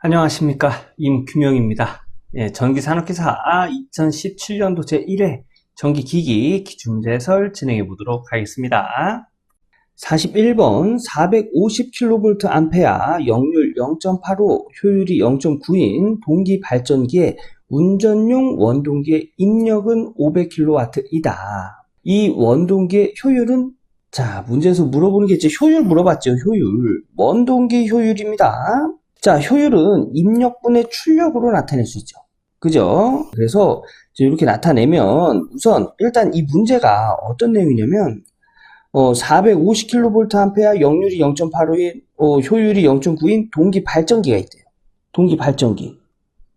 안녕하십니까, 임규명입니다. 전기산업기사 2017년도 제1회 전기기기 기준문제설 진행해 보도록 하겠습니다. 41번 450kVA 역률 0.85 효율이 0.9인 동기 발전기의 운전용 원동기의 입력은 500kW이다. 이 원동기의 효율은 문제에서 물어보는 게 이제 효율 물어봤죠. 효율. 원동기 효율입니다. 효율은 입력분의 출력으로 나타낼 수 있죠. 그죠? 그래서 이렇게 나타내면 우선 일단 이 문제가 어떤 내용이냐면 450kVA 역률이 0.85인 효율이 0.9인 동기 발전기가 있대요. 동기 발전기.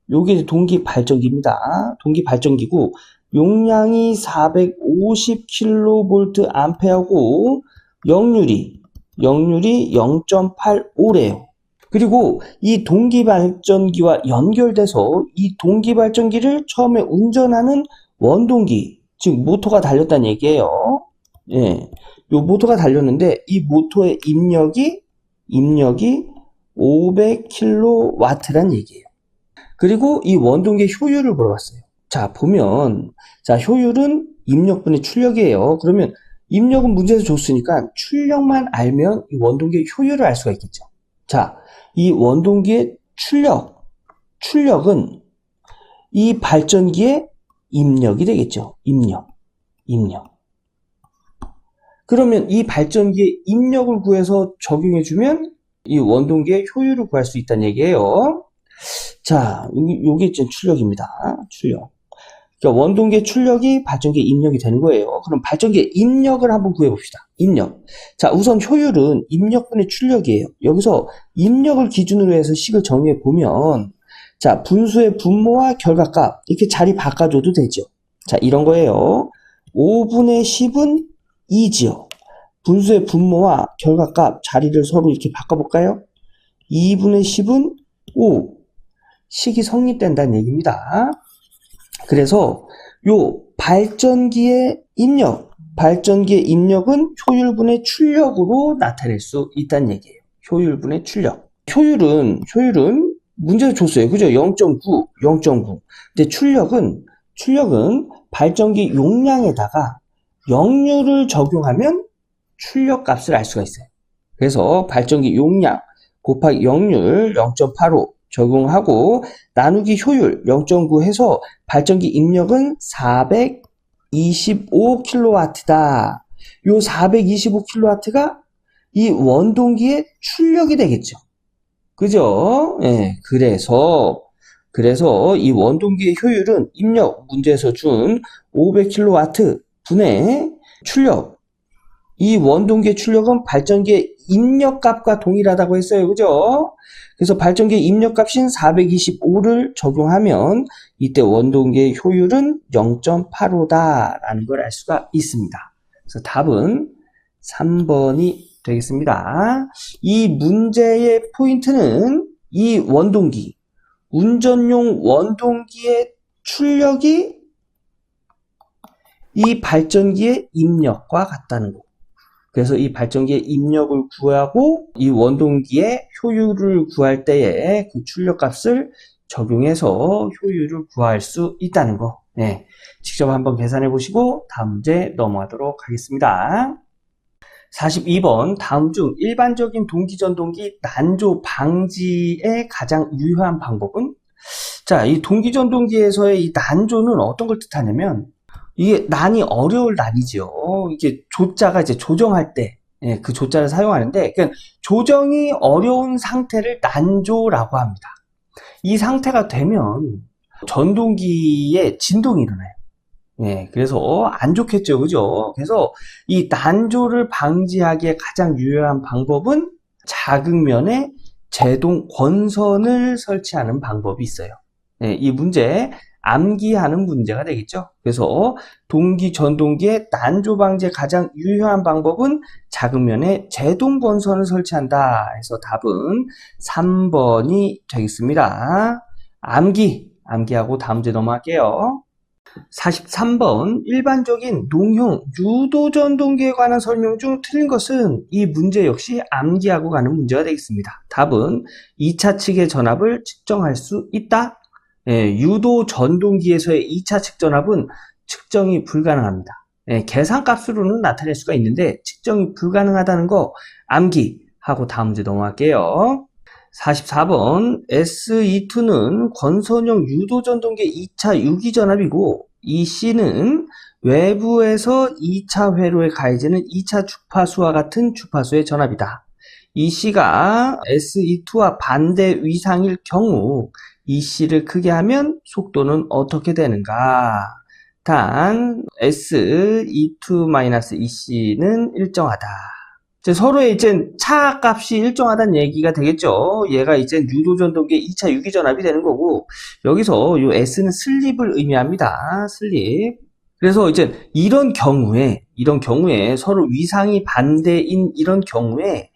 요게 동기 발전기입니다. 동기 발전기고 용량이 450kVA고 역률이 0.85래요. 그리고 이 동기발전기와 연결돼서 이 동기발전기를 처음에 운전하는 원동기, 즉 모터가 달렸다는 얘기예요. 요 모터가 달렸는데 이 모터의 입력이 500kW란 얘기예요. 그리고 이 원동기의 효율을 물어봤어요. 보면 효율은 입력분의 출력이에요. 그러면 입력은 문제에서 줬으니까 출력만 알면 이 원동기의 효율을 알 수가 있겠죠. 이 원동기의 출력은 이 발전기의 입력이 되겠죠. 입력. 그러면 이 발전기의 입력을 구해서 적용해주면 이 원동기의 효율을 구할 수 있다는 얘기예요. 요게 이제 출력입니다. 출력. 그러니까 원동기의 출력이 발전기의 입력이 되는 거예요. 그럼 발전기의 입력을 한번 구해봅시다. 입력. 우선 효율은 입력분의 출력이에요. 여기서 입력을 기준으로 해서 식을 정리해보면 분수의 분모와 결과값 이렇게 자리 바꿔줘도 되죠. 이런 거예요. 5분의 10은 2지요. 분수의 분모와 결과값 자리를 서로 이렇게 바꿔볼까요? 2분의 10은 5. 식이 성립된다는 얘기입니다. 그래서 요 발전기의 입력은 효율분의 출력으로 나타낼 수 있다는 얘기예요. 효율분의 출력. 효율은 문제에서 줬어요. 그죠? 0.9. 근데 출력은 발전기 용량에다가 역률을 적용하면 출력 값을 알 수가 있어요. 그래서 발전기 용량 곱하기 역률 0.85 적용하고 나누기 효율 0.9 해서 발전기 입력은 425kW다. 요 425kW가 이 원동기의 출력이 되겠죠. 그죠? 그래서 이 원동기의 효율은 입력 문제에서 준 500kW 분의 출력. 이 원동기의 출력은 발전기의 입력값과 동일하다고 했어요. 그죠? 그래서 발전기의 입력값인 425를 적용하면 이때 원동기의 효율은 0.85다라는 걸 알 수가 있습니다. 그래서 답은 3번이 되겠습니다. 이 문제의 포인트는 이 원동기, 운전용 원동기의 출력이 이 발전기의 입력과 같다는 거. 그래서 이 발전기의 입력을 구하고 이 원동기의 효율을 구할 때에 그 출력값을 적용해서 효율을 구할 수 있다는 거. 직접 한번 계산해 보시고 다음 문제 넘어가도록 하겠습니다. 42번 다음 중 일반적인 동기전동기 난조 방지의 가장 유효한 방법은? 이 동기전동기에서의 이 난조는 어떤 걸 뜻하냐면 이게 난이 어려울 난이죠. 이게 조자가 이제 조정할 때, 그 조자를 사용하는데, 그러니까 조정이 어려운 상태를 난조라고 합니다. 이 상태가 되면 전동기에 진동이 일어나요. 그래서 안 좋겠죠, 그죠? 그래서 이 난조를 방지하기에 가장 유효한 방법은 자극면에 제동 권선을 설치하는 방법이 있어요. 이 문제 암기하는 문제가 되겠죠. 그래서 동기 전동기의 난조 방지에 가장 유효한 방법은 자극면에 제동 권선을 설치한다. 해서 답은 3번이 되겠습니다. 암기하고 다음 문제 넘어갈게요. 43번 일반적인 농형 유도전동기에 관한 설명 중 틀린 것은 이 문제 역시 암기하고 가는 문제가 되겠습니다. 답은 2차 측의 전압을 측정할 수 있다. 유도전동기에서의 2차 측 전압은 측정이 불가능합니다. 계산값으로는 나타낼 수가 있는데 측정이 불가능하다는 거 암기하고 다음 문제 넘어갈게요. 44번 SE2는 건선형 유도전동기 2차 유기전압이고 이 C는 외부에서 2차 회로에 가해지는 2차 주파수와 같은 주파수의 전압이다. 이 C가 SE2와 반대 위상일 경우 이 C를 크게 하면 속도는 어떻게 되는가? 단 SE2-EC는 일정하다. 서로의 이제 차 값이 일정하다는 얘기가 되겠죠. 얘가 이제 유도전동기의 2차 유기전압이 되는 거고, 여기서 요 S는 슬립을 의미합니다. 슬립. 그래서 이제 이런 경우에 서로 위상이 반대인 이런 경우에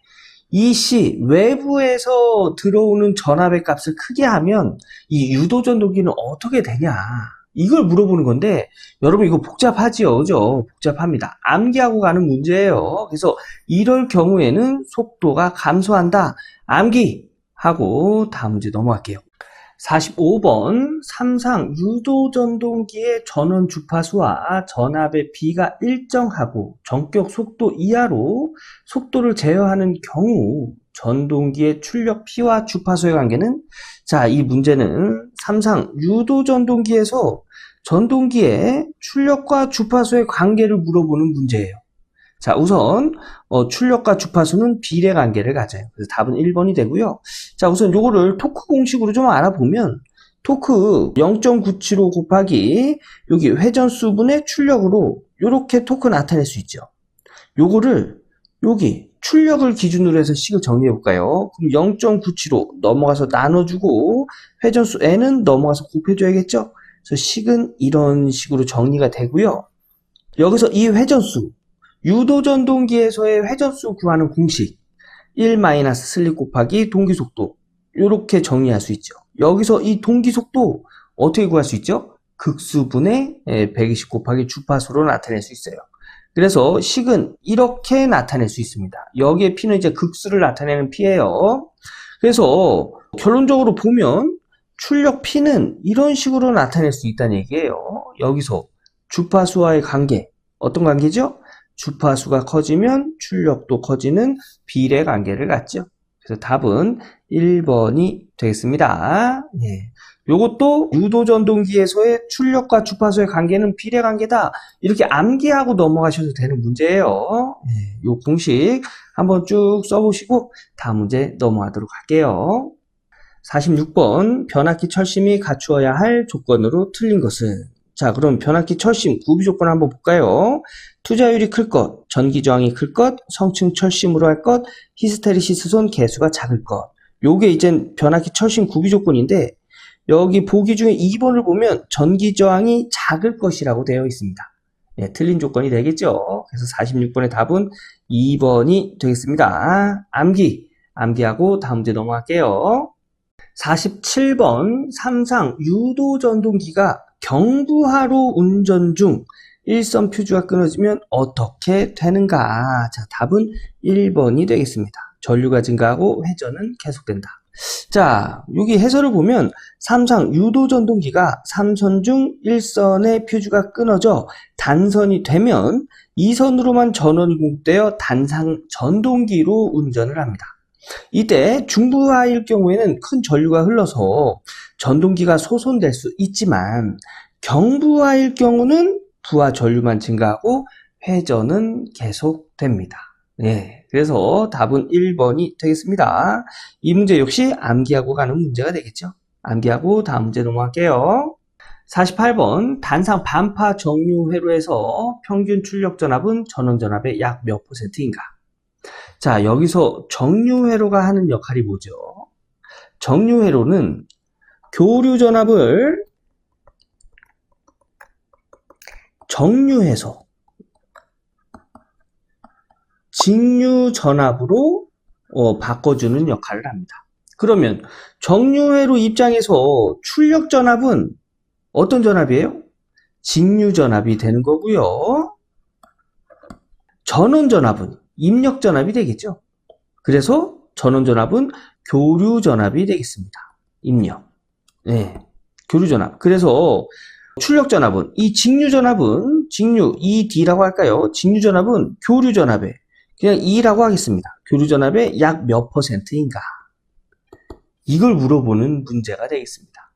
이 C 외부에서 들어오는 전압의 값을 크게 하면 이 유도전동기는 어떻게 되냐? 이걸 물어보는 건데 여러분 이거 복잡하지요, 그죠? 복잡합니다. 암기하고 가는 문제예요. 그래서 이럴 경우에는 속도가 감소한다. 암기하고 다음 문제 넘어갈게요. 45번 삼상 유도전동기의 전원 주파수와 전압의 비가 일정하고 전격 속도 이하로 속도를 제어하는 경우 전동기의 출력 P와 주파수의 관계는, 자, 이 문제는 삼상 유도전동기에서 전동기의 출력과 주파수의 관계를 물어보는 문제예요. 자, 우선 출력과 주파수는 비례 관계를 가져요. 그래서 답은 1번이 되고요. 자, 우선 요거를 토크 공식으로 좀 알아보면 토크 0.975 곱하기 여기 회전수분의 출력으로 요렇게 토크 나타낼 수 있죠. 요거를 여기 출력을 기준으로 해서 식을 정리해 볼까요? 그럼 0.975 넘어가서 나눠주고 회전수 n은 넘어가서 곱해줘야겠죠? 그래서 식은 이런 식으로 정리가 되고요. 여기서 이 회전수, 유도전동기에서의 회전수 구하는 공식 1- 슬립 곱하기 동기속도, 이렇게 정리할 수 있죠. 여기서 이 동기속도 어떻게 구할 수 있죠? 극수분의 120 곱하기 주파수로 나타낼 수 있어요. 그래서 식은 이렇게 나타낼 수 있습니다. 여기에 P는 이제 극수를 나타내는 P예요. 그래서 결론적으로 보면 출력 P는 이런 식으로 나타낼 수 있다는 얘기예요. 여기서 주파수와의 관계, 어떤 관계죠? 주파수가 커지면 출력도 커지는 비례 관계를 갖죠. 그래서 답은 1번이 되겠습니다. 예. 요것도 유도전동기에서의 출력과 주파수의 관계는 비례 관계다. 이렇게 암기하고 넘어가셔도 되는 문제예요. 예. 요 공식 한번 쭉 써보시고 다음 문제 넘어가도록 할게요. 46번 변압기 철심이 갖추어야 할 조건으로 틀린 것은? 자, 그럼 변압기 철심 구비 조건 한번 볼까요? 투자율이 클 것, 전기 저항이 클 것, 성층 철심으로 할 것, 히스테리시스 손 개수가 작을 것. 요게 이제 변압기 철심 구비 조건인데 여기 보기 중에 2번을 보면 전기 저항이 작을 것이라고 되어 있습니다. 예, 틀린 조건이 되겠죠. 그래서 46번의 답은 2번이 되겠습니다. 암기하고 다음 문제 넘어갈게요. 47번 삼상 유도전동기가 경부하로 운전 중 일선 표주가 끊어지면 어떻게 되는가? 자, 답은 1번이 되겠습니다. 전류가 증가하고 회전은 계속된다. 자, 여기 해설을 보면 삼상 유도전동기가 3선 중 1선의 표주가 끊어져 단선이 되면 2선으로만 전원이 공급되어 단상 전동기로 운전을 합니다. 이때 중부하일 경우에는 큰 전류가 흘러서 전동기가 소손될 수 있지만 경부하일 경우는 부하 전류만 증가하고 회전은 계속됩니다. 네, 그래서 답은 1번이 되겠습니다. 이 문제 역시 암기하고 가는 문제가 되겠죠. 암기하고 다음 문제 넘어갈게요. 48번 단상 반파 정류 회로에서 평균 출력 전압은 전원 전압의 약 몇 %인가? 자, 여기서 정류회로가 하는 역할이 뭐죠? 정류회로는 교류 전압을 정류해서 직류 전압으로 바꿔주는 역할을 합니다. 그러면 정류회로 입장에서 출력 전압은 어떤 전압이에요? 직류전압이 되는 거고요. 전원전압은 입력전압이 되겠죠. 그래서 전원전압은 교류전압이 되겠습니다. 입력. 네, 교류전압. 그래서 출력전압은 이 직류전압은 직류 ED라고 할까요? 직류전압은 교류전압에 그냥 E라고 하겠습니다. 교류전압의 약 몇 %인가? 이걸 물어보는 문제가 되겠습니다.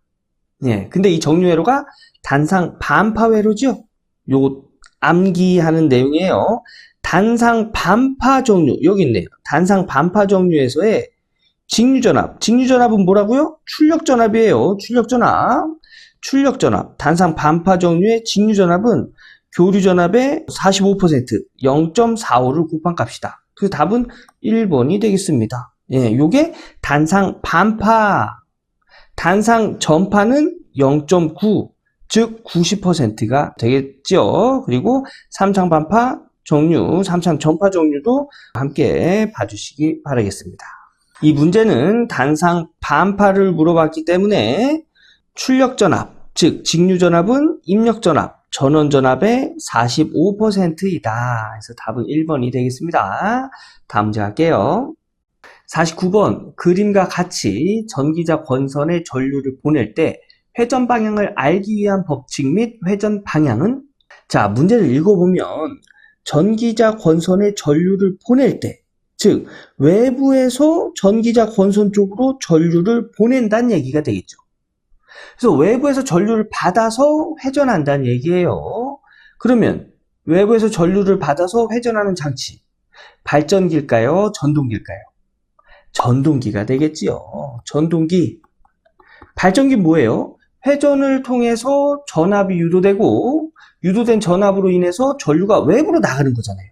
네, 근데 이 정류회로가 단상 반파회로죠? 요거 암기하는 내용이에요. 단상 반파 정류, 여기 있네요. 단상 반파 정류에서의 직류전압. 직류전압은 뭐라고요? 출력전압이에요. 출력전압. 단상 반파 정류의 직류전압은 교류전압의 45%, 0.45를 곱한 값이다. 그 답은 1번이 되겠습니다. 예, 요게 단상 반파. 단상 전파는 0.9, 즉 90%가 되겠죠. 그리고 삼창 반파 정류, 삼창 전파 정류도 함께 봐주시기 바라겠습니다. 이 문제는 단상 반파를 물어봤기 때문에 출력전압, 즉 직류전압은 입력전압, 전원전압의 45%이다. 그래서 답은 1번이 되겠습니다. 다음 문제 갈게요. 49번 그림과 같이 전기자 권선의 전류를 보낼 때 회전 방향을 알기 위한 법칙 및 회전 방향은? 자, 문제를 읽어보면 전기자 권선의 전류를 보낼 때, 즉 외부에서 전기자 권선 쪽으로 전류를 보낸다는 얘기가 되겠죠. 그래서 외부에서 전류를 받아서 회전한다는 얘기예요. 그러면 외부에서 전류를 받아서 회전하는 장치, 발전기일까요? 전동기일까요? 전동기가 되겠지요. 전동기. 발전기 뭐예요? 회전을 통해서 전압이 유도되고 유도된 전압으로 인해서 전류가 외부로 나가는 거잖아요.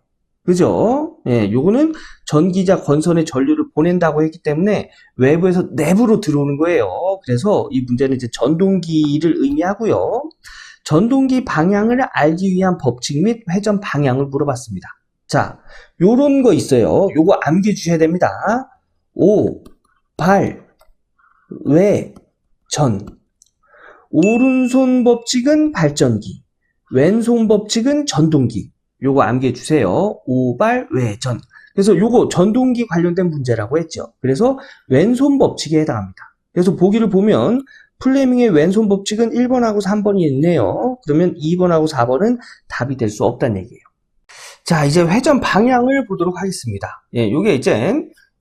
그죠? 예, 요거는 전기자 권선의 전류를 보낸다고 했기 때문에 외부에서 내부로 들어오는 거예요. 그래서 이 문제는 이제 전동기를 의미하고요. 전동기 방향을 알기 위한 법칙 및 회전 방향을 물어봤습니다. 자, 요런 거 있어요. 요거 암기해 주셔야 됩니다. 오, 발, 외, 전. 오른손 법칙은 발전기, 왼손 법칙은 전동기. 요거 암기해 주세요. 오발, 외, 전. 그래서 요거 전동기 관련된 문제라고 했죠. 그래서 왼손 법칙에 해당합니다. 그래서 보기를 보면 플레밍의 왼손 법칙은 1번하고 3번이 있네요. 그러면 2번하고 4번은 답이 될 수 없다는 얘기예요. 자, 이제 회전 방향을 보도록 하겠습니다. 예, 요게 이제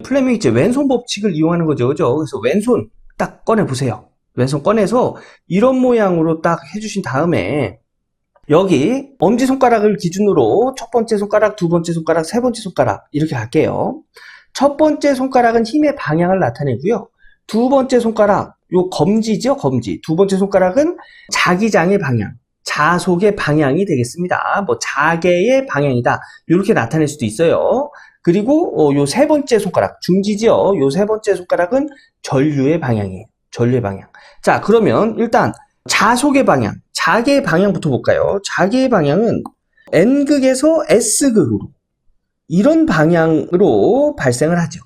플레밍이 이제 왼손 법칙을 이용하는 거죠. 그죠? 그래서 왼손 딱 꺼내 보세요. 왼손 꺼내서 이런 모양으로 딱 해주신 다음에 여기 엄지손가락을 기준으로 첫 번째 손가락, 두 번째 손가락, 세 번째 손가락 이렇게 갈게요. 첫 번째 손가락은 힘의 방향을 나타내고요. 두 번째 손가락, 요 검지죠, 검지. 두 번째 손가락은 자기장의 방향, 자속의 방향이 되겠습니다. 뭐 자개의 방향이다. 이렇게 나타낼 수도 있어요. 그리고 요 세 번째 손가락, 중지죠. 요 세 번째 손가락은 전류의 방향이에요. 전류의 방향. 자, 그러면 일단 자속의 방향, 자개의 방향부터 볼까요? 자개의 방향은 N극에서 S극으로 이런 방향으로 발생을 하죠.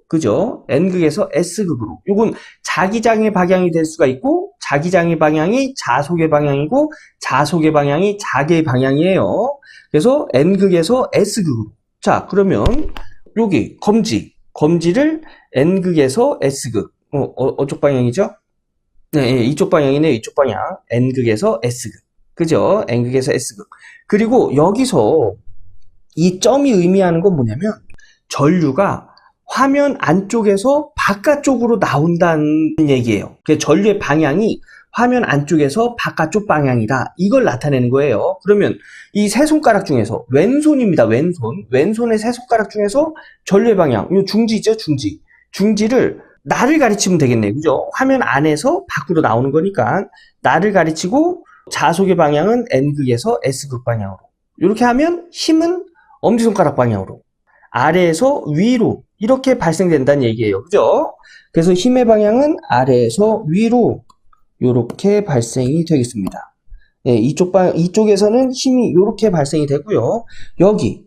그죠? N극에서 S극으로. 요건 자기장의 방향이 될 수가 있고 자기장의 방향이 자속의 방향이고 자속의 방향이 자개의 방향이에요. 그래서 N극에서 S극으로. 자, 그러면 여기 검지를 N극에서 S극. 어쪽 방향이죠? 네, 이쪽 방향이네요. 이쪽 방향. N극에서 S극. 그죠? N극에서 S극. 그리고 여기서 이 점이 의미하는 건 뭐냐면 전류가 화면 안쪽에서 바깥쪽으로 나온다는 얘기예요. 전류의 방향이 화면 안쪽에서 바깥쪽 방향이다. 이걸 나타내는 거예요. 그러면 이 세 손가락 중에서 왼손입니다. 왼손의 세 손가락 중에서 전류의 방향, 이 중지죠. 중지를 나를 가리치면 되겠네요. 그죠? 화면 안에서 밖으로 나오는 거니까 나를 가리치고 자속의 방향은 N극에서 S극 방향으로. 이렇게 하면 힘은 엄지손가락 방향으로. 아래에서 위로 이렇게 발생된다는 얘기예요. 그죠? 그래서 힘의 방향은 아래에서 위로 이렇게 발생이 되겠습니다. 예, 이쪽에서는 힘이 이렇게 발생이 되고요.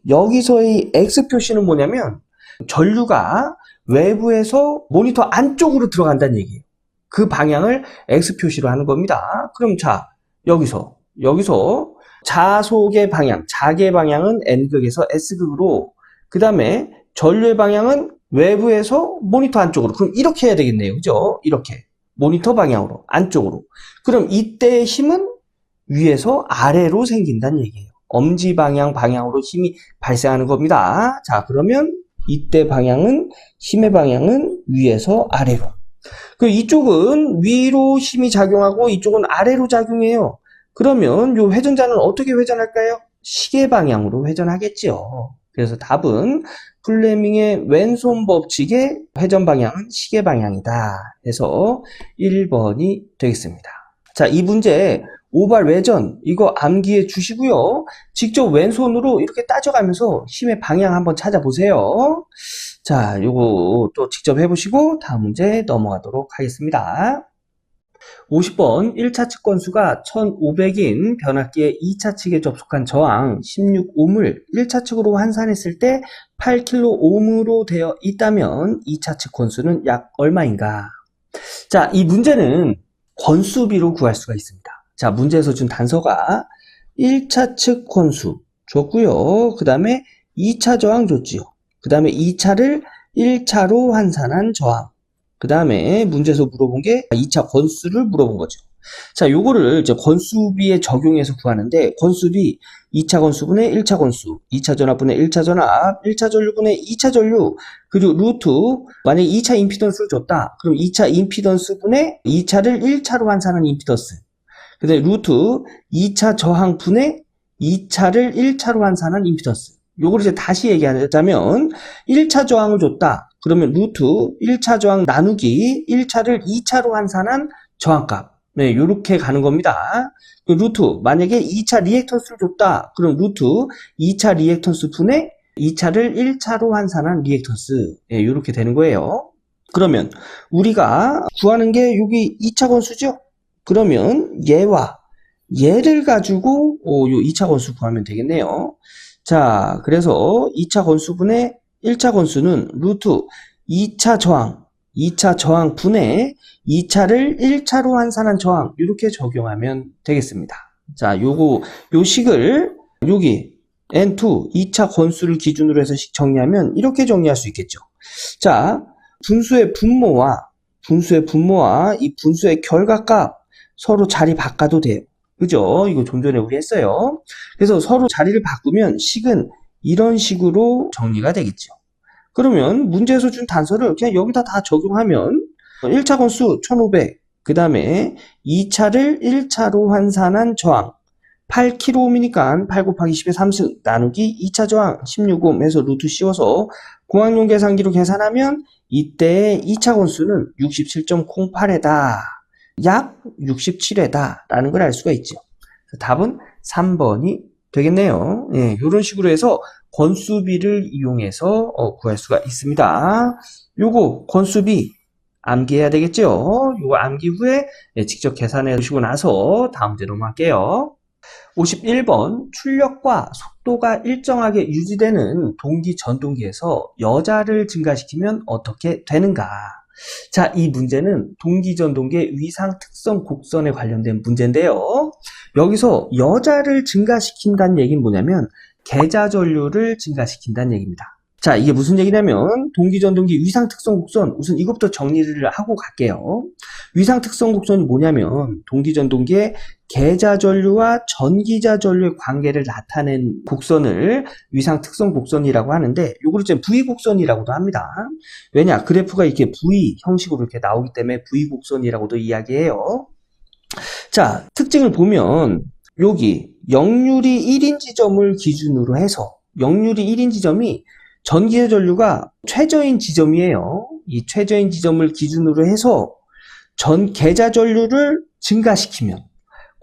여기서의 X 표시는 뭐냐면 전류가 외부에서 모니터 안쪽으로 들어간다는 얘기예요. 그 방향을 X 표시로 하는 겁니다. 그럼 자, 여기서 여기서 자속의 방향, 자기의 방향은 N극에서 S극으로, 그 다음에 전류의 방향은 외부에서 모니터 안쪽으로. 그럼 이렇게 해야 되겠네요. 그죠? 이렇게. 모니터 방향으로, 안쪽으로. 그럼 이때의 힘은 위에서 아래로 생긴다는 얘기예요. 엄지 방향으로 힘이 발생하는 겁니다. 자, 그러면 이때 힘의 방향은 위에서 아래로. 그 이쪽은 위로 힘이 작용하고 이쪽은 아래로 작용해요. 그러면 이 회전자는 어떻게 회전할까요? 시계 방향으로 회전하겠죠. 그래서 답은 플레밍의 왼손 법칙의 회전 방향은 시계 방향이다. 해서 1번이 되겠습니다. 자, 이 문제 오발 외전 이거 암기해 주시고요. 직접 왼손으로 이렇게 따져가면서 힘의 방향 한번 찾아보세요. 자, 요거 또 직접 해보시고 다음 문제 넘어가도록 하겠습니다. 50번 1차 측 건수가 1500인 변압기의 2차 측에 접속한 저항 16ohm을 1차 측으로 환산했을 때 8kΩ로 되어 있다면 2차 측 건수는 약 얼마인가? 자, 이 문제는 건수비로 구할 수가 있습니다. 자, 문제에서 준 단서가 1차 측 건수 줬고요. 그 다음에 2차 저항 줬지요. 그 다음에 2차를 1차로 환산한 저항. 그 다음에 문제에서 물어본 게 2차 건수를 물어본 거죠. 자, 요거를 이제 건수비에 적용해서 구하는데, 건수비 2차 건수분의 1차 건수, 2차 전압분의 1차 전압, 1차 전류분의 2차 전류, 그리고 루트, 만약에 2차 임피던스를 줬다. 그럼 2차 임피던스분의 2차를 1차로 환산한 임피던스. 그 다음에 루트 2차 저항분의 2차를 1차로 환산한 임피던스. 요걸 이제 다시 얘기하자면 1차 저항을 줬다. 그러면 루트 1차 저항 나누기 1차를 2차로 환산한 저항값. 네, 요렇게 가는 겁니다. 그 루트 만약에 2차 리액턴스를 줬다. 그럼 루트 2차 리액턴스 분의 2차를 1차로 환산한 리액턴스. 네, 요렇게 되는 거예요. 그러면 우리가 구하는 게 여기 2차 건수죠? 그러면 얘와 얘를 가지고 요 2차 건수 구하면 되겠네요. 자, 그래서 2차 건수분의 1차 건수는 루트 2차 저항 분의 2차를 1차로 환산한 저항 이렇게 적용하면 되겠습니다. 자, 요 식을 여기 N2 2차 건수를 기준으로 해서 정리하면 이렇게 정리할 수 있겠죠. 자, 분수의 분모와 이 분수의 결과값 서로 자리 바꿔도 돼요. 그죠? 이거 좀 전에 우리 했어요. 그래서 서로 자리를 바꾸면 식은 이런 식으로 정리가 되겠죠. 그러면 문제에서 준 단서를 그냥 여기다 다 적용하면 1차 건수 1500, 그 다음에 2차를 1차로 환산한 저항 8kΩ이니까 8 곱하기 10의 3승 나누기 2차 저항 16옴 해서 루트 씌워서 공학용 계산기로 계산하면 이때의 2차 건수는 67.08회다. 약 67회다 라는 걸 알 수가 있죠. 답은 3번이 되겠네요. 예, 이런 식으로 해서 건수비를 이용해서 구할 수가 있습니다. 요거 건수비 암기해야 되겠죠. 요거 암기 후에 직접 계산해 주시고 나서 다음 문제 넘어갈게요. 51번 출력과 속도가 일정하게 유지되는 동기 전동기에서 여자를 증가시키면 어떻게 되는가? 자, 이 문제는 동기전동기의 위상 특성 곡선에 관련된 문제인데요. 여기서 여자를 증가시킨다는 얘기는 뭐냐면 계좌전류를 증가시킨다는 얘기입니다. 자, 이게 무슨 얘기냐면 동기전동기 위상 특성 곡선, 우선 이것부터 정리를 하고 갈게요. 위상 특성 곡선이 뭐냐면 동기전동기의 계좌전류와 전기자전류의 관계를 나타낸 곡선을 위상 특성 곡선이라고 하는데, 요거를 이제 V 곡선이라고도 합니다. 왜냐? 그래프가 이렇게 V 형식으로 이렇게 나오기 때문에 V 곡선이라고도 이야기해요. 자, 특징을 보면 여기 역률이 1인 지점을 기준으로 해서 역률이 1인 지점이 전기의 전류가 최저인 지점이에요. 이 최저인 지점을 기준으로 해서 계좌 전류를 증가시키면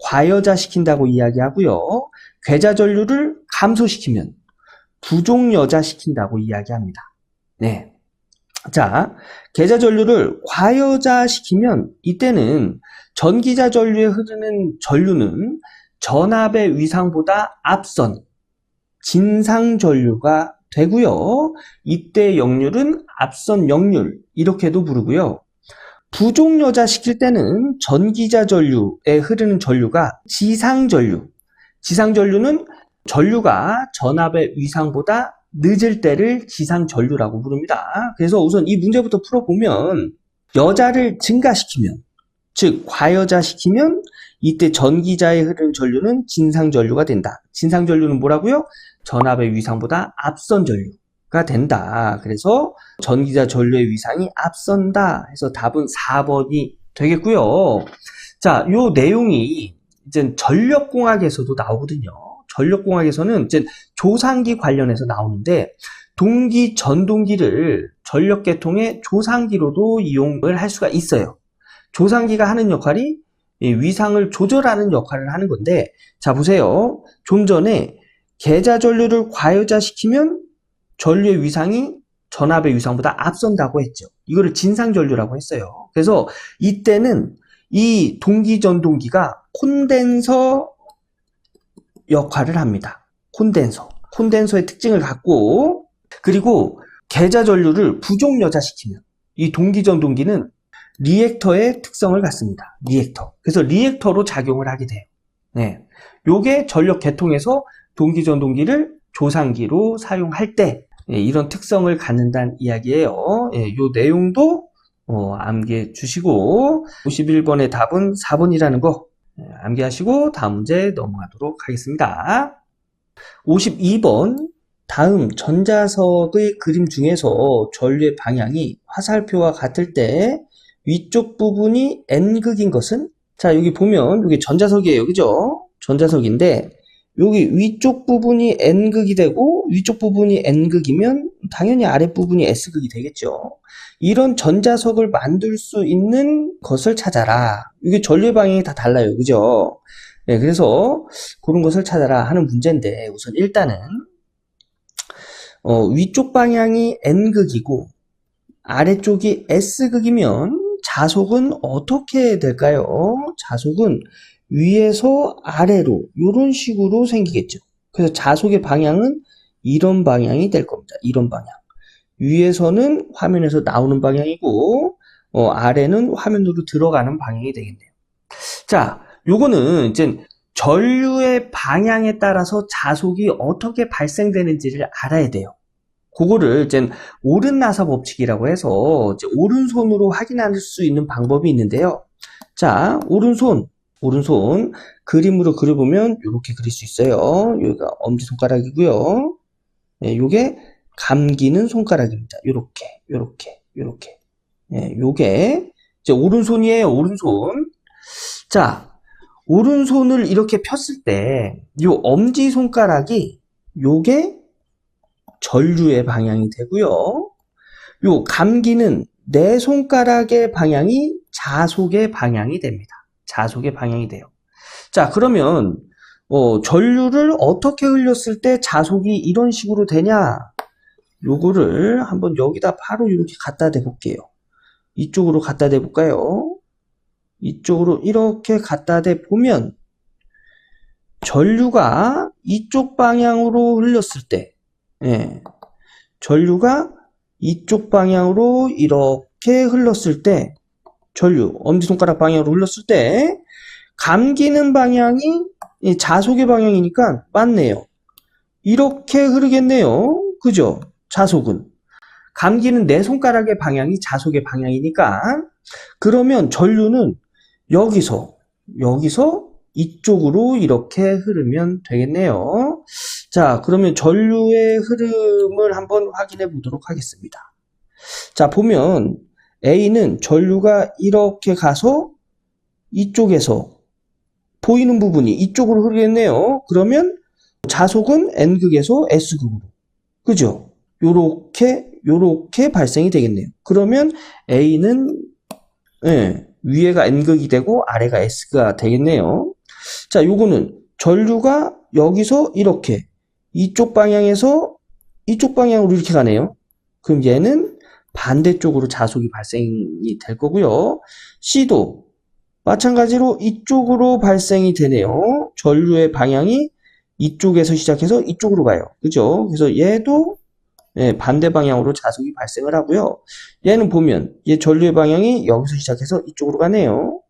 과여자시킨다고 이야기하고요. 괴자 전류를 감소시키면 부종여자시킨다고 이야기합니다. 네. 자, 계좌 전류를 과여자시키면 이때는 전기자 전류에 흐르는 전류는 전압의 위상보다 앞선 진상 전류가 되고요. 이때 역률은 앞선 역률 이렇게도 부르고요. 부종여자 시킬 때는 전기자 전류에 흐르는 전류가 지상전류. 지상전류는 전류가 전압의 위상보다 늦을 때를 지상전류라고 부릅니다. 그래서 우선 이 문제부터 풀어보면 여자를 증가시키면, 즉 과여자시키면 이때 전기자에 흐르는 전류는 진상전류가 된다. 진상전류는 뭐라고요? 전압의 위상보다 앞선 전류가 된다. 그래서 전기자 전류의 위상이 앞선다 해서 답은 4번이 되겠고요. 자, 요 내용이 이제 전력공학에서도 나오거든요. 전력공학에서는 이제 조상기 관련해서 나오는데 동기, 전동기를 전력계통의 조상기로도 이용을 할 수가 있어요. 조상기가 하는 역할이 위상을 조절하는 역할을 하는 건데, 자 보세요. 좀 전에 계자전류를 과여자시키면 전류의 위상이 전압의 위상보다 앞선다고 했죠. 이거를 진상전류라고 했어요. 그래서 이때는 이 동기전동기가 콘덴서 역할을 합니다. 콘덴서의 특징을 갖고, 그리고 계자전류를 부종여자시키면 이 동기전동기는 리액터의 특성을 갖습니다. 리액터. 그래서 리액터로 작용을 하게 돼요. 네. 요게 전력 계통에서 동기전동기를 조상기로 사용할 때 이런 특성을 갖는다는 이야기예요. 요 내용도 암기해 주시고 51번의 답은 4번이라는 거 암기하시고 다음 문제 넘어가도록 하겠습니다. 52번 다음 전자석의 그림 중에서 전류의 방향이 화살표와 같을 때 위쪽 부분이 N극인 것은? 자, 여기 보면 여기 전자석이에요. 그죠? 전자석인데 여기 위쪽 부분이 N극이 되고 위쪽 부분이 N극이면 당연히 아랫부분이 S극이 되겠죠. 이런 전자석을 만들 수 있는 것을 찾아라. 이게 전류의 방향이 다 달라요. 그죠? 네, 그래서 그런 것을 찾아라 하는 문제인데 우선 일단은 위쪽 방향이 N극이고 아래쪽이 S극이면 자속은 어떻게 될까요? 자속은 위에서 아래로 이런 식으로 생기겠죠. 그래서 자속의 방향은 이런 방향이 될 겁니다. 이런 방향. 위에서는 화면에서 나오는 방향이고 아래는 화면으로 들어가는 방향이 되겠네요. 자, 요거는 이제 전류의 방향에 따라서 자속이 어떻게 발생되는지를 알아야 돼요. 그거를 이제 오른나사 법칙이라고 해서 이제 오른손으로 확인할 수 있는 방법이 있는데요. 자, 오른손 그림으로 그려보면 이렇게 그릴 수 있어요. 여기가 엄지손가락이고요. 네, 요게 감기는 손가락입니다. 요렇게. 네, 요게 이제 오른손이에요. 오른손. 자, 오른손을 이렇게 폈을 때 요 엄지손가락이 요게 전류의 방향이 되고요. 요 감기는 내 손가락의 방향이 자속의 방향이 됩니다. 자속의 방향이 돼요. 자, 그러면 전류를 어떻게 흘렸을 때 자속이 이런 식으로 되냐? 요거를 한번 여기다 바로 이렇게 갖다 대 볼게요. 이쪽으로 갖다 대 볼까요? 이쪽으로 이렇게 갖다 대 보면 전류가 이쪽 방향으로 흘렸을 때 전류가 이쪽 방향으로 이렇게 흘렀을 때 전류, 엄지손가락 방향으로 흘렀을 때 감기는 방향이 자속의 방향이니까 맞네요. 이렇게 흐르겠네요. 그죠? 자속은. 감기는 내 손가락의 방향이 자속의 방향이니까 그러면 전류는 여기서 이쪽으로 이렇게 흐르면 되겠네요. 자, 그러면 전류의 흐름을 한번 확인해 보도록 하겠습니다. 자, 보면 A는 전류가 이렇게 가서 이쪽에서 보이는 부분이 이쪽으로 흐르겠네요. 그러면 자속은 N극에서 S극으로. 그죠? 요렇게 발생이 되겠네요. 그러면 A는 위에가 N극이 되고 아래가 S가 되겠네요. 자, 요거는 전류가 여기서 이렇게 이쪽 방향에서 이쪽 방향으로 이렇게 가네요. 그럼 얘는 반대쪽으로 자속이 발생이 될 거고요. C도 마찬가지로 이쪽으로 발생이 되네요. 전류의 방향이 이쪽에서 시작해서 이쪽으로 가요. 그죠? 그래서 얘도 예, 반대 방향으로 자속이 발생을 하고요. 얘는 보면 얘 전류의 방향이 여기서 시작해서 이쪽으로 가네요.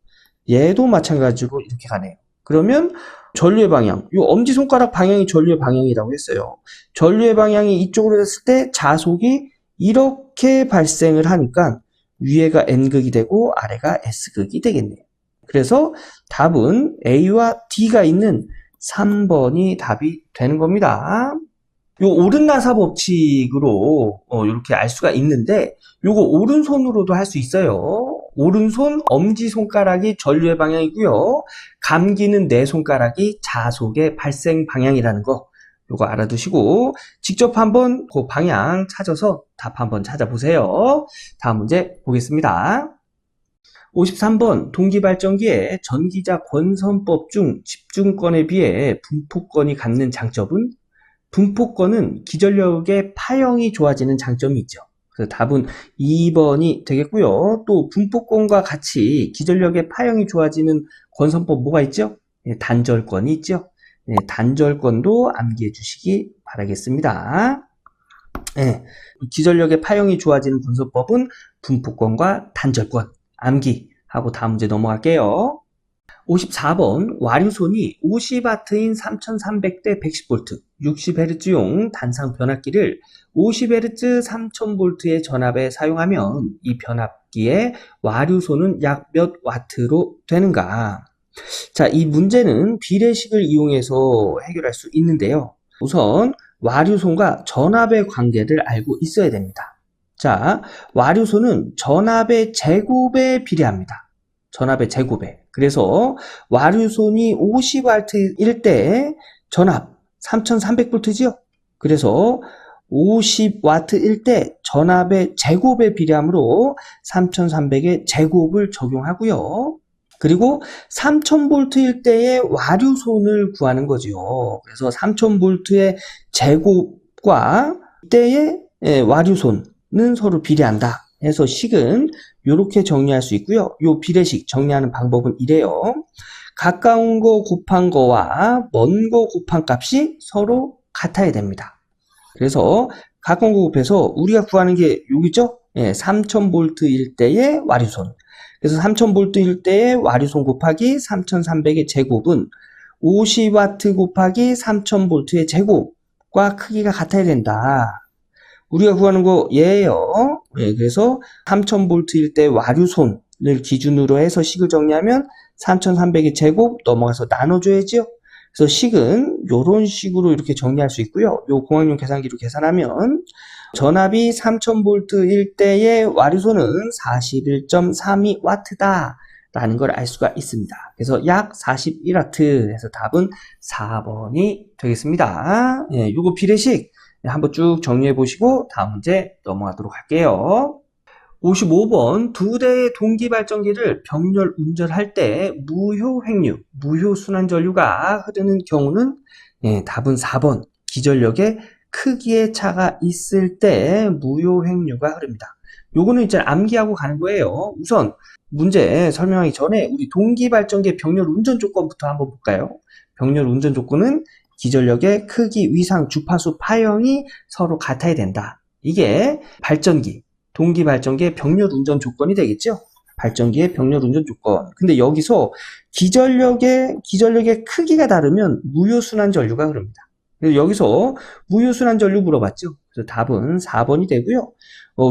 얘도 마찬가지로 이렇게 가네요. 그러면 전류의 방향, 이 엄지손가락 방향이 전류의 방향이라고 했어요. 전류의 방향이 이쪽으로 됐을 때 자속이 이렇게 발생을 하니까 위에가 N극이 되고 아래가 S극이 되겠네요. 그래서 답은 A와 D가 있는 3번이 답이 되는 겁니다. 요 오른나사 법칙으로 이렇게 알 수가 있는데 요거 오른손으로도 할 수 있어요. 오른손 엄지손가락이 전류의 방향이고요. 감기는 내 손가락이 자속의 발생 방향이라는 거 요거 알아두시고 직접 한번 그 방향 찾아서 답 한번 찾아보세요. 다음 문제 보겠습니다. 53번 동기발전기의 전기자 권선법 중 집중권에 비해 분포권이 갖는 장점은? 분포권은 기전력의 파형이 좋아지는 장점이 있죠. 그래서 답은 2번이 되겠고요. 또 분포권과 같이 기전력의 파형이 좋아지는 권선법 뭐가 있죠? 네, 단절권이 있죠. 네, 단절권도 암기해 주시기 바라겠습니다. 네, 기전력의 파형이 좋아지는 권선법은 분포권과 단절권 암기하고 다음 문제 넘어갈게요. 54번 와류손이 50W인 3300대 110V 60Hz용 단상 변압기를 50Hz 3000V의 전압에 사용하면 이 변압기의 와류손은 약 몇 와트로 되는가? 자, 이 문제는 비례식을 이용해서 해결할 수 있는데요. 우선 와류손과 전압의 관계를 알고 있어야 됩니다. 자, 와류손은 전압의 제곱에 비례합니다. 전압의 제곱에. 그래서 와류손이 50W일 때 전압 3300V지요. 그래서 50W일 때 전압의 제곱에 비례하므로 3300의 제곱을 적용하고요. 그리고 3000V일 때의 와류손을 구하는 거죠. 그래서 3000V의 제곱과 이때의 와류손은 서로 비례한다. 해서 식은 이렇게 정리할 수 있고요. 이 비례식 정리하는 방법은 이래요. 가까운 거 곱한 거와 먼 거 곱한 값이 서로 같아야 됩니다. 그래서 가까운 거 곱해서 우리가 구하는 게 여기죠? 3000V일 때의 와류손. 그래서 3000V일 때의 와류손 곱하기 3300의 제곱은 50W 곱하기 3000V의 제곱과 크기가 같아야 된다. 우리가 구하는 거 얘예요. 그래서 3000V일 때 와류손을 기준으로 해서 식을 정리하면 3300의 제곱 넘어가서 나눠줘야죠. 그래서 식은 이런 식으로 이렇게 정리할 수 있고요. 요 공학용 계산기로 계산하면 전압이 3000V일 때의 와류손은 41.32W다 라는 걸 알 수가 있습니다. 그래서 약 41W 해서 답은 4번이 되겠습니다. 요거 비례식 한번 쭉 정리해 보시고 다음 문제 넘어가도록 할게요. 55번 두 대의 동기발전기를 병렬 운전할 때 무효 횡류, 무효 순환전류가 흐르는 경우는 답은 4번 기전력의 크기의 차가 있을 때 무효 횡류가 흐릅니다. 요거는 이제 암기하고 가는 거예요. 우선 문제 설명하기 전에 우리 동기발전기의 병렬 운전 조건부터 한번 볼까요? 병렬 운전 조건은 기전력의 크기, 위상, 주파수, 파형이 서로 같아야 된다. 이게 발전기, 동기발전기의 병렬 운전 조건이 되겠죠? 발전기의 병렬 운전 조건. 근데 여기서 기전력의 크기가 다르면 무효순환 전류가 흐릅니다. 그래서 여기서 무효순환 전류 물어봤죠? 그래서 답은 4번이 되고요.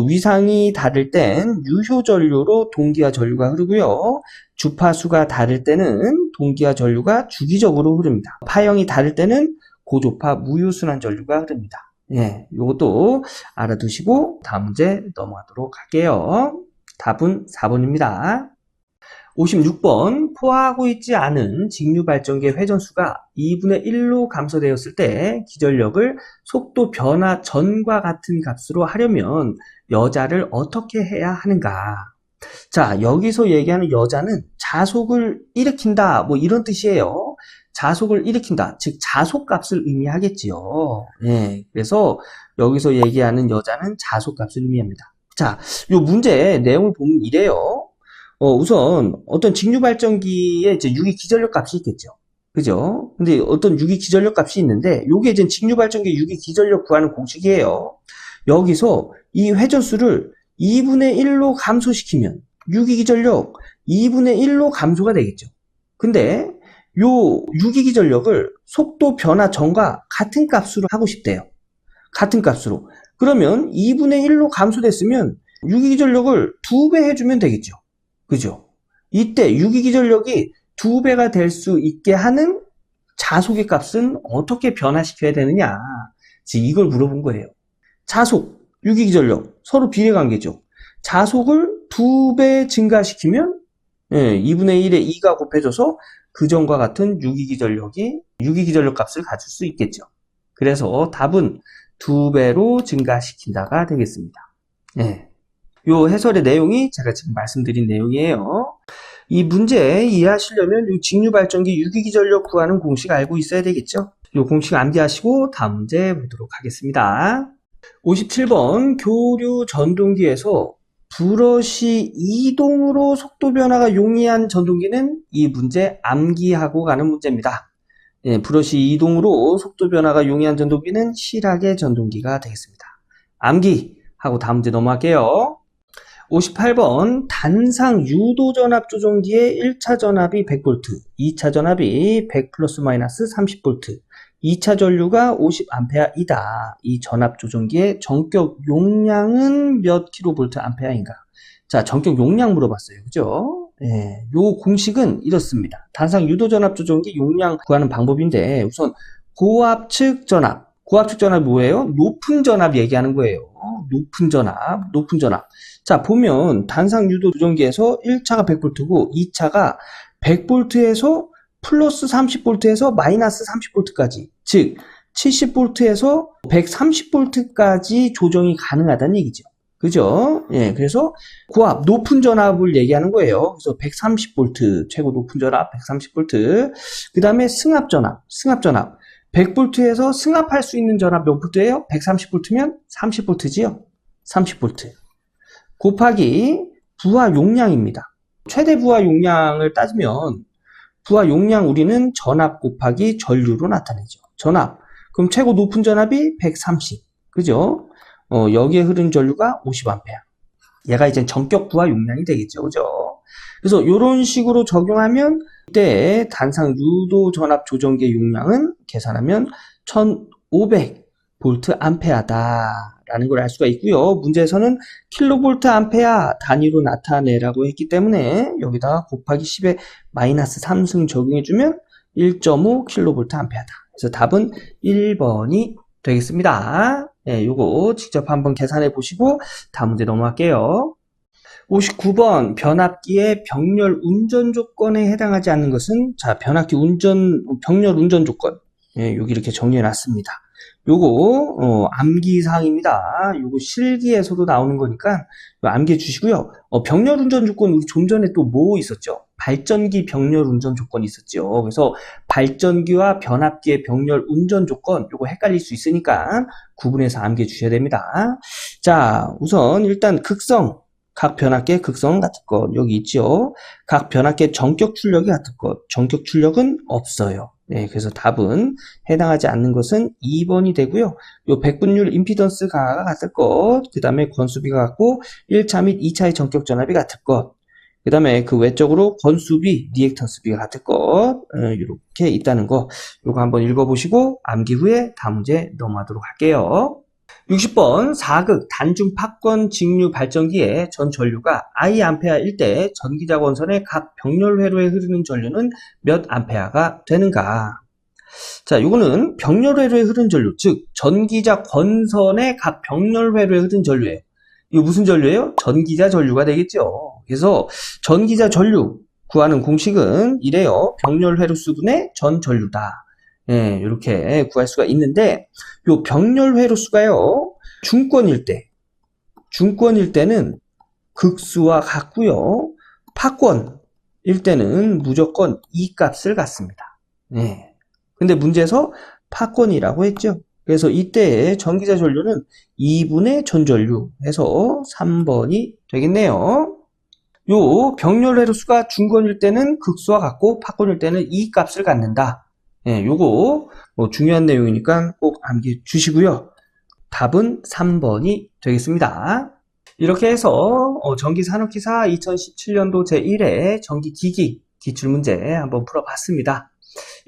위상이 다를 땐 유효 전류로 동기화 전류가 흐르고요. 주파수가 다를 때는 동기화 전류가 주기적으로 흐릅니다. 파형이 다를 때는 고주파 무효순환 전류가 흐릅니다. 요것도 알아두시고 다음 문제 넘어가도록 할게요. 답은 4번입니다. 56번 포화하고 있지 않은 직류발전기의 회전수가 2분의 1로 감소되었을 때 기전력을 속도 변화 전과 같은 값으로 하려면 여자를 어떻게 해야 하는가? 자, 여기서 얘기하는 여자는 자속을 일으킨다 뭐 이런 뜻이에요. 자속을 일으킨다, 즉 자속값을 의미하겠지요. 그래서 여기서 얘기하는 여자는 자속값을 의미합니다. 자, 요 문제 내용을 보면 이래요. 우선 어떤 직류발전기에 이제 유기 기전력 값이 있겠죠. 그죠? 근데 어떤 유기 기전력 값이 있는데 요게 이제 직류발전기 유기 기전력 구하는 공식이에요. 여기서 이 회전수를 2분의 1로 감소시키면 유기기 전력 2분의 1로 감소가 되겠죠. 근데 요 유기기 전력을 속도 변화 전과 같은 값으로 하고 싶대요. 같은 값으로. 그러면 2분의 1로 감소됐으면 유기기 전력을 2배 해주면 되겠죠. 그죠? 이때 유기기 전력이 2배가 될 수 있게 하는 자속의 값은 어떻게 변화시켜야 되느냐. 지금 이걸 물어본 거예요. 자속, 유기기 전력 서로 비례관계죠. 자속을 2배 증가시키면 2분의 1에 2가 곱해져서 그전과 같은 유기기 전력 값을 가질 수 있겠죠. 그래서 답은 2배로 증가시킨다가 되겠습니다. 요 해설의 내용이 제가 지금 말씀드린 내용이에요. 이 문제 이해하시려면 이 직류발전기 유기기 전력 구하는 공식 알고 있어야 되겠죠. 이 공식 암기하시고 다음 문제 보도록 하겠습니다. 57번 교류 전동기에서 브러쉬 이동으로 속도 변화가 용이한 전동기는 이 문제 암기하고 가는 문제입니다. 브러쉬 이동으로 속도 변화가 용이한 전동기는 실하계 전동기가 되겠습니다. 암기하고 다음 문제 넘어갈게요. 58번 단상 유도 전압 조종기의 1차 전압이 100V, 2차 전압이 100 플러스 마이너스 30V, 2차 전류가 50A이다. 이 전압 조종기의 전격 용량은 몇 kVA인가? 자, 전격 용량 물어봤어요. 그죠? 요 공식은 이렇습니다. 단상 유도 전압 조종기 용량 구하는 방법인데 우선 고압측 전압. 고압측 전압이 뭐예요? 높은 전압 얘기하는 거예요. 높은 전압. 자, 보면 단상 유도 조종기에서 1차가 100V고 2차가 100V에서 플러스 30V에서 마이너스 30V까지, 즉 70V에서 130V까지 조정이 가능하다는 얘기죠. 그죠? 그래서 고압, 높은 전압을 얘기하는 거예요. 그래서 130V, 최고 높은 전압 130V. 그 다음에 승합 전압. 100V에서 승합할 수 있는 전압 몇 V예요? 130V면 30V지요? 30V. 곱하기 부하 용량입니다. 최대 부하 용량을 따지면 부하 용량 우리는 전압 곱하기 전류로 나타내죠. 전압. 그럼 최고 높은 전압이 130. 그죠? 여기에 흐르는 전류가 50A. 얘가 이제 전격 부하 용량이 되겠죠. 그죠? 그래서 이런 식으로 적용하면 이때 단상 유도 전압 조정기의 용량은 계산하면 1500VA 라는 걸 알 수가 있고요. 문제에서는 kVA 단위로 나타내라고 했기 때문에 여기다가 곱하기 10에 마이너스 3승 적용해주면 1.5kVA다. 그래서 답은 1번이 되겠습니다. 요거 직접 한번 계산해 보시고 다음 문제 넘어갈게요. 59번 변압기의 병렬 운전 조건에 해당하지 않는 것은, 자, 변압기 병렬 운전 조건. 여기 이렇게 정리해 놨습니다. 요거 암기사항입니다. 요거 실기에서도 나오는 거니까 암기해 주시고요. 병렬 운전 조건 우리 좀 전에 또 뭐 있었죠? 발전기 병렬 운전 조건이 있었죠. 그래서 발전기와 변압기의 병렬 운전 조건 요거 헷갈릴 수 있으니까 구분해서 암기해 주셔야 됩니다. 자, 우선 일단 극성, 각 변압기의 극성 같은 것 여기 있죠. 각 변압기의 전격 출력이 같은 것, 전격 출력은 없어요. 그래서 답은 해당하지 않는 것은 2번이 되고요. 요 백분율 임피던스가 같을 것, 그 다음에 권수비가 같고 1차 및 2차의 전격 전압이 같을 것, 그 다음에 그 외적으로 권수비, 리액턴스비가 같을 것, 이렇게 있다는 거 요거 한번 읽어보시고 암기 후에 다음 문제 넘어가도록 할게요. 60번 4극 단중 팝권 직류 발전기의 전 전류가 I아일 때 전기자 권선의 각 병렬 회로에 흐르는 전류는 몇 암페어가 되는가? 자, 이거는 병렬 회로에 흐르는 전류, 즉 전기자 권선의 각 병렬 회로에 흐르는 전류예요. 이거 무슨 전류예요? 전기자 전류가 되겠죠. 그래서 전기자 전류 구하는 공식은 이래요. 병렬 회로 수분의 전 전류다. 이렇게 구할 수가 있는데, 요 병렬 회로수가요, 중권일 때는 극수와 같고요, 파권일 때는 무조건 이 값을 갖습니다. 근데 문제에서 파권이라고 했죠. 그래서 이때의 전기자 전류는 2분의 전전류 해서 3번이 되겠네요. 요 병렬 회로수가 중권일 때는 극수와 같고 파권일 때는 이 값을 갖는다. 요거 중요한 내용이니까 꼭 암기해 주시고요. 답은 3번이 되겠습니다. 이렇게 해서 전기산업기사 2017년도 제1회 전기기기 기출문제 한번 풀어봤습니다.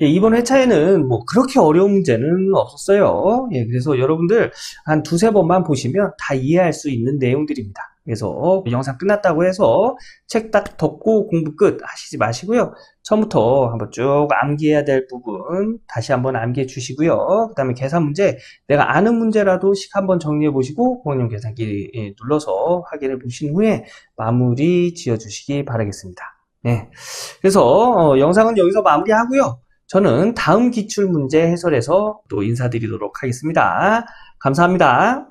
예, 이번 회차에는 뭐 그렇게 어려운 문제는 없었어요. 예, 그래서 여러분들 한 두세 번만 보시면 다 이해할 수 있는 내용들입니다. 그래서 영상 끝났다고 해서 책 딱 덮고 공부 끝 하시지 마시고요. 처음부터 한번 쭉 암기해야 될 부분 다시 한번 암기해 주시고요. 그 다음에 계산 문제, 내가 아는 문제라도 식 한번 정리해 보시고 공용 계산기 눌러서 확인해 보신 후에 마무리 지어 주시기 바라겠습니다. 네. 그래서 영상은 여기서 마무리하고요. 저는 다음 기출문제 해설에서 또 인사드리도록 하겠습니다. 감사합니다.